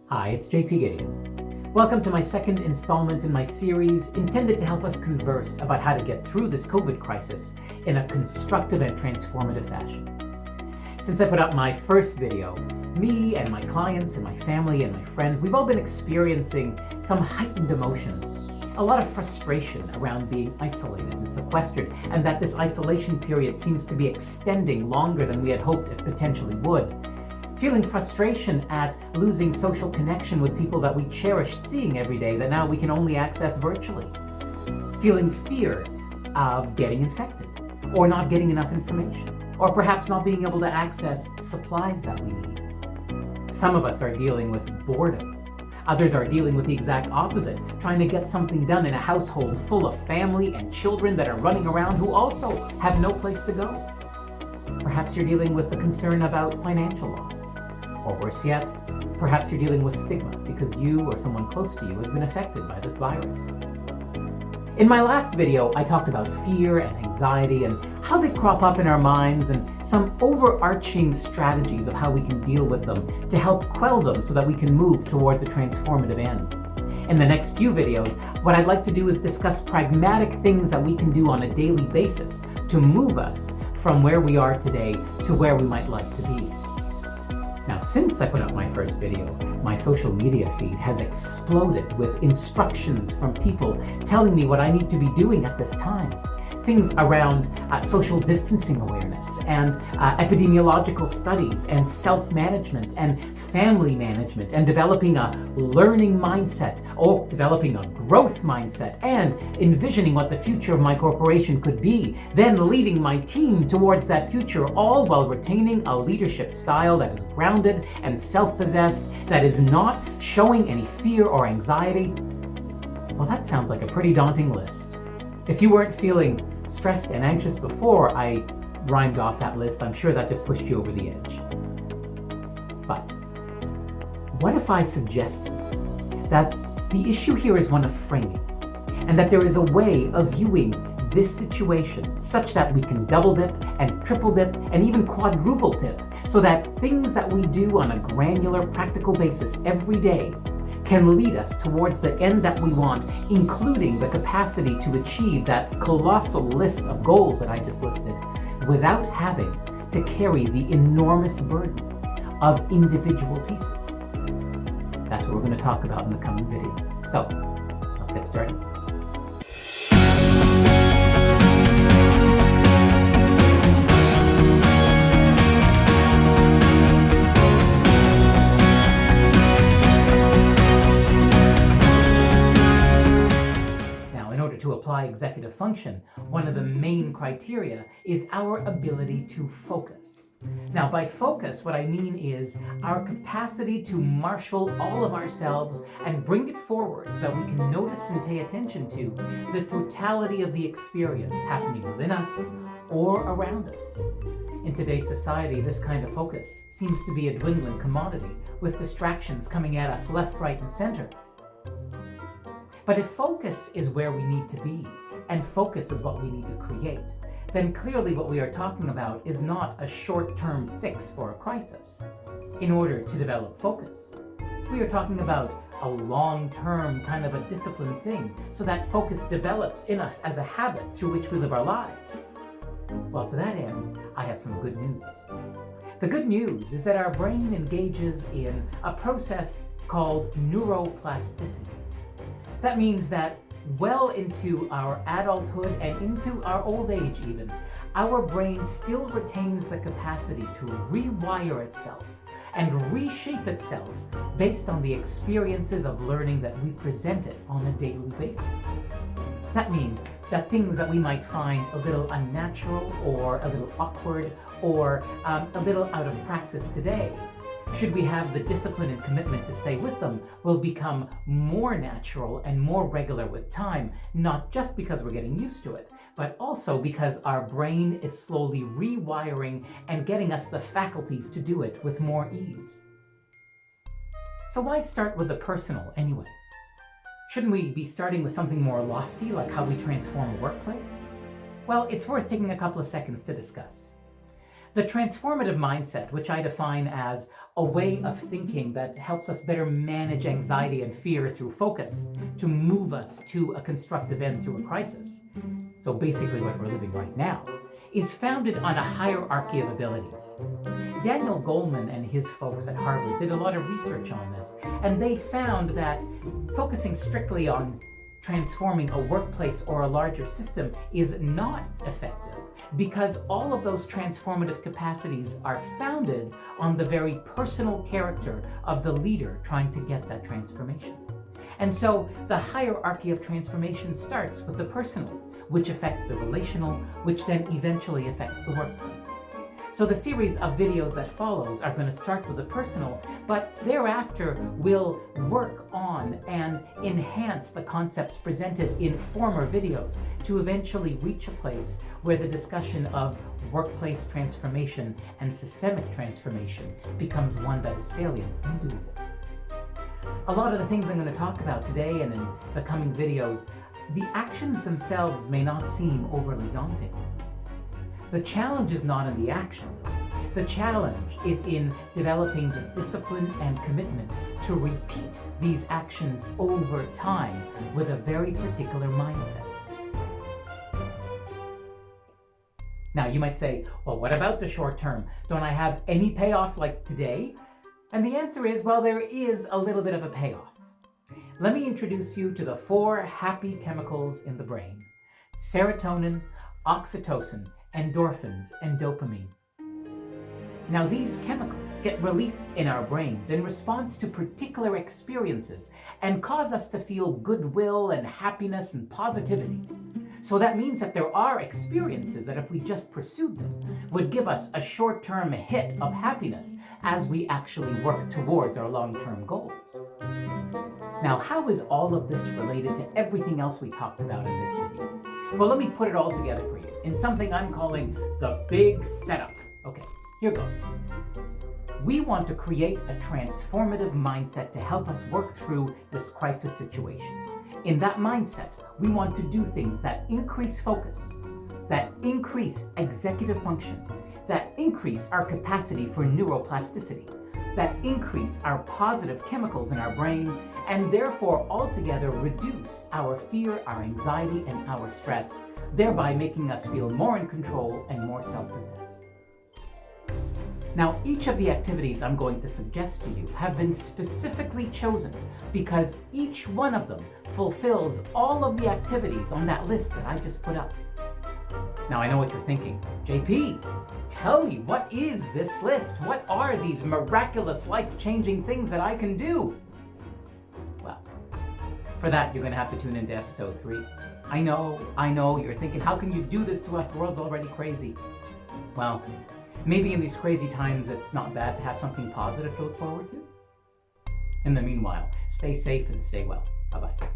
Hi, it's JP Gedeon. Welcome to my second installment in my series intended to help us converse about how to get through this COVID crisis in a constructive and transformative fashion. Since I put up my first video, me and my clients and my family and my friends, we've all been experiencing some heightened emotions. A lot of frustration around being isolated and sequestered, and that this isolation period seems to be extending longer than we had hoped it potentially would. Feeling frustration at losing social connection with people that we cherished seeing every day that now we can only access virtually. Feeling fear of getting infected, or not getting enough information, or perhaps not being able to access supplies that we need. Some of us are dealing with boredom. Others are dealing with the exact opposite, trying to get something done in a household full of family and children that are running around who also have no place to go. Perhaps you're dealing with the concern about financial loss. Or worse yet, perhaps you're dealing with stigma because you or someone close to you has been affected by this virus. In my last video, I talked about fear and anxiety and how they crop up in our minds and some overarching strategies of how we can deal with them to help quell them so that we can move towards a transformative end. In the next few videos, what I'd like to do is discuss pragmatic things that we can do on a daily basis to move us from where we are today to where we might like to be. Now, since I put up my first video, my social media feed has exploded with instructions from people telling me what I need to be doing at this time. Things around social distancing awareness and epidemiological studies and self-management and family management and developing a learning mindset or developing a growth mindset and envisioning what the future of my corporation could be, then leading my team towards that future, all while retaining a leadership style that is grounded and self-possessed, that is not showing any fear or anxiety. Well, that sounds like a pretty daunting list. If you weren't feeling stressed and anxious before I rhymed off that list, I'm sure that just pushed you over the edge. But what if I suggested that the issue here is one of framing, and that there is a way of viewing this situation such that we can double dip and triple dip and even quadruple dip, so that things that we do on a granular, practical basis every day can lead us towards the end that we want, including the capacity to achieve that colossal list of goals that I just listed, without having to carry the enormous burden of individual pieces. That's what we're going to talk about in the coming videos. So, let's get started. To apply executive function, one of the main criteria is our ability to focus. Now, by focus, what I mean is our capacity to marshal all of ourselves and bring it forward so that we can notice and pay attention to the totality of the experience happening within us or around us. In today's society, this kind of focus seems to be a dwindling commodity, with distractions coming at us left, right, and center. But if focus is where we need to be, and focus is what we need to create, then clearly what we are talking about is not a short-term fix for a crisis. In order to develop focus, we are talking about a long-term kind of a disciplined thing, so that focus develops in us as a habit through which we live our lives. Well, to that end, I have some good news. The good news is that our brain engages in a process called neuroplasticity. That means that well into our adulthood and into our old age even, our brain still retains the capacity to rewire itself and reshape itself based on the experiences of learning that we present it on a daily basis. That means that things that we might find a little unnatural or a little awkward or a little out of practice today, should we have the discipline and commitment to stay with them, will become more natural and more regular with time, not just because we're getting used to it, but also because our brain is slowly rewiring and getting us the faculties to do it with more ease. So why start with the personal anyway? Shouldn't we be starting with something more lofty, like how we transform a workplace? Well, it's worth taking a couple of seconds to discuss. The transformative mindset, which I define as a way of thinking that helps us better manage anxiety and fear through focus to move us to a constructive end through a crisis, so basically what we're living right now, is founded on a hierarchy of abilities. Daniel Goleman and his folks at Harvard did a lot of research on this, and they found that focusing strictly on transforming a workplace or a larger system is not effective because all of those transformative capacities are founded on the very personal character of the leader trying to get that transformation. And so the hierarchy of transformation starts with the personal, which affects the relational, which then eventually affects the workplace. So the series of videos that follows are going to start with the personal, but thereafter we'll work on and enhance the concepts presented in former videos to eventually reach a place where the discussion of workplace transformation and systemic transformation becomes one that is salient and doable. A lot of the things I'm going to talk about today and in the coming videos, the actions themselves may not seem overly daunting. The challenge is not in the action. The challenge is in developing the discipline and commitment to repeat these actions over time with a very particular mindset. Now you might say, well, what about the short term? Don't I have any payoff like today? And the answer is, well, there is a little bit of a payoff. Let me introduce you to the 4 happy chemicals in the brain: serotonin, oxytocin, endorphins, and dopamine. Now these chemicals get released in our brains in response to particular experiences and cause us to feel goodwill and happiness and positivity. So that means that there are experiences that if we just pursued them would give us a short-term hit of happiness as we actually work towards our long-term goals. Now, how is all of this related to everything else we talked about in this video? Well, let me put it all together for you in something I'm calling the big setup. Okay, here goes. We want to create a transformative mindset to help us work through this crisis situation. In that mindset, we want to do things that increase focus, that increase executive function, that increase our capacity for neuroplasticity, that increase our positive chemicals in our brain, and therefore altogether reduce our fear, our anxiety, and our stress, thereby making us feel more in control and more self-possessed. Now, each of the activities I'm going to suggest to you have been specifically chosen because each one of them fulfills all of the activities on that list that I just put up. Now, I know what you're thinking. JP, tell me, what is this list? What are these miraculous, life-changing things that I can do? Well, for that, you're going to have to tune into episode 3. I know, you're thinking, how can you do this to us? The world's already crazy. Well, maybe in these crazy times, it's not bad to have something positive to look forward to. In the meanwhile, stay safe and stay well. Bye-bye.